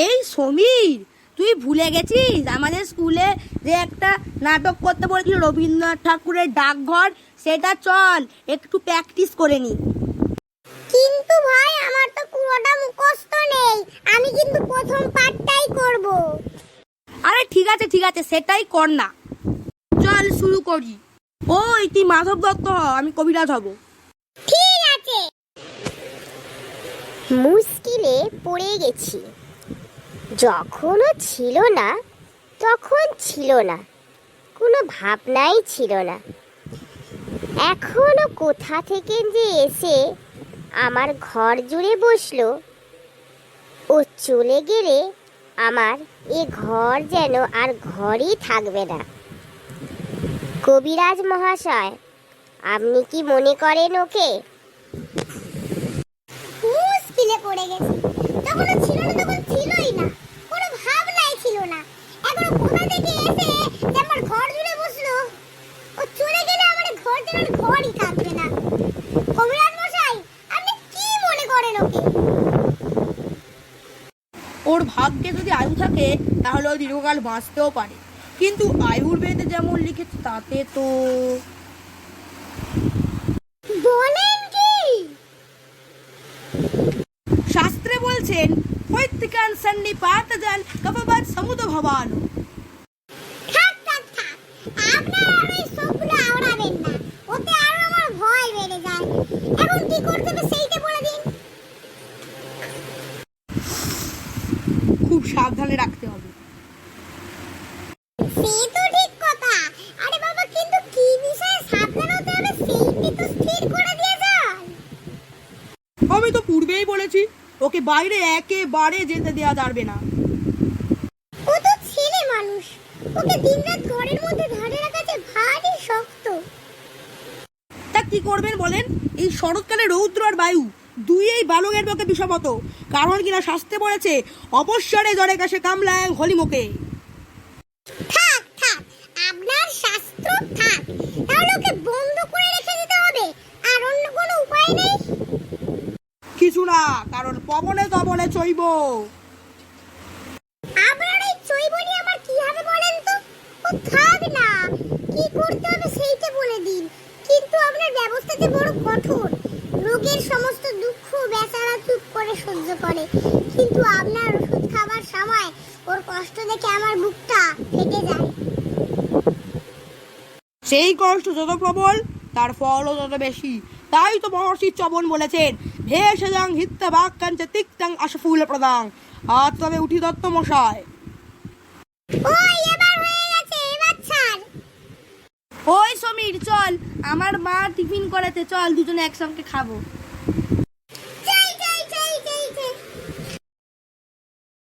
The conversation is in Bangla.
এই সমীর, তুই ভুলে গেছিস আমাদের স্কুলে যে একটা নাটক করতে বলেছিল রবীন্দ্রনাথ ঠাকুরের ডাকঘর, সেটা চল একটু প্র্যাকটিস করে নি। কিন্তু ভাই আমার তো পুরোটা মুখস্থ নেই, আমি কিন্তু প্রথম পার্টটাই করব। আরে ঠিক আছে সেটাই কর না, চল শুরু করি। ওই তুই মাধব দত্ত হ, আমি কবিরাজ হব। ঠিক আছে। মুশকিলে পড়ে গেছি, যখনও ছিল না তখন ছিল না, কোনো ভাবনাই ছিল না। এখনো কোথা থেকে যে এসে আমার ঘর জুড়ে বসলো, ও চলে গেলে আমার এ ঘর যেন আর ঘরই থাকবে না। কবিরাজ মহাশয়, আপনি কি মনে করেন ওকে? মুশকিলে পড়ে গেছে, যখন ছিল না তখন ছিলই না, কোনো ভাবনাই ছিল না। এখন কোথা থেকে এসে যে আমার ঘর জুড়ে বসলো, ও চলে গেলে আমার ঘর যেন আর ঘরই থাকবে না। কবিরাজ মশাই, আপনি কি মনে করেন ওকে? ওর ভাগ্যে যদি আয়ু থাকে তাহলে ও দীর্ঘকাল বাঁচতেও পারে, কিন্তু আয়ুর্বেদে যেমন লিখেছে তাতে তো। বলেন কি? শাস্ত্রে বলছেন পৈতৃকান সন্নিপাতজান কপবাদ সমুদ ভবান। থাক, আপনার আর এই সবগুলো আওড়াবেন না, ওতে আরো আমার ভয় বেড়ে যায়। এখন কি করতে হবে সেইটা বলে দিন। খুব সাবধানে রাখতে হবে। সে তো ঠিক কথা। আরে বাবা, কিন্তু কি বিষয়ে সাবধান হতে হবে সেইটি তো স্থির করে দিয়ে যান। আমি তো পূর্বেই বলেছি, ওকে বাইরে একেবারে যেতে দেওয়া যাবে না। ও তো ছেলে মানুষ, ওকে দিনরাত ঘরের মধ্যে ধরে রাখা যে ভারী শক্ত। তা কি করবেন বলেন? এই শরৎকালে রৌদ্র আর বায়ু দুইয়েই বালকের পক্ষে বিষমত, কারণ কিনা শাস্ত্রে বলেছে অপস্বরে জ্বরে কাশে কামলায় হলিমুখে। থাক, আপনার শাস্ত্র থাক, তাহলে ওকে বন্ধ করে রেখে দিতে হবে, আর অন্য কোনো উপায় নেই। কিছু না, কারণ পবনে তবনে চৈব। আপনার এই চৈবনি আমার কি হবে বলেন তো? ও থাক না, কি করতে হবে সেইটা বলে দিন। কিন্তু আপনার ব্যবস্থা যে বড় কঠোর, রোগের সমস্ত দুঃখ বেচারা চুপ করে সহ্য করে, কিন্তু আপনার ওষুধ খাবার সময় ওর কষ্ট দেখে আমার বুকটা ফেটে যায়। সেই কষ্ট যত প্রবল তার ফলও তত বেশি। তাই তো মহর্ষি চবন বলেছেন ভেষজাং হিত্যা বাক্যাঞ্চ তিক্তাং আশফুল প্রদাং। আর তবে উঠি দত্ত মশাই। ওই এবার হয়ে গেছে, এবার ছাড়। ওই সমীর চল, আমার মা টিফিন করেছে, চল দুজনে একসঙ্গে খাবো।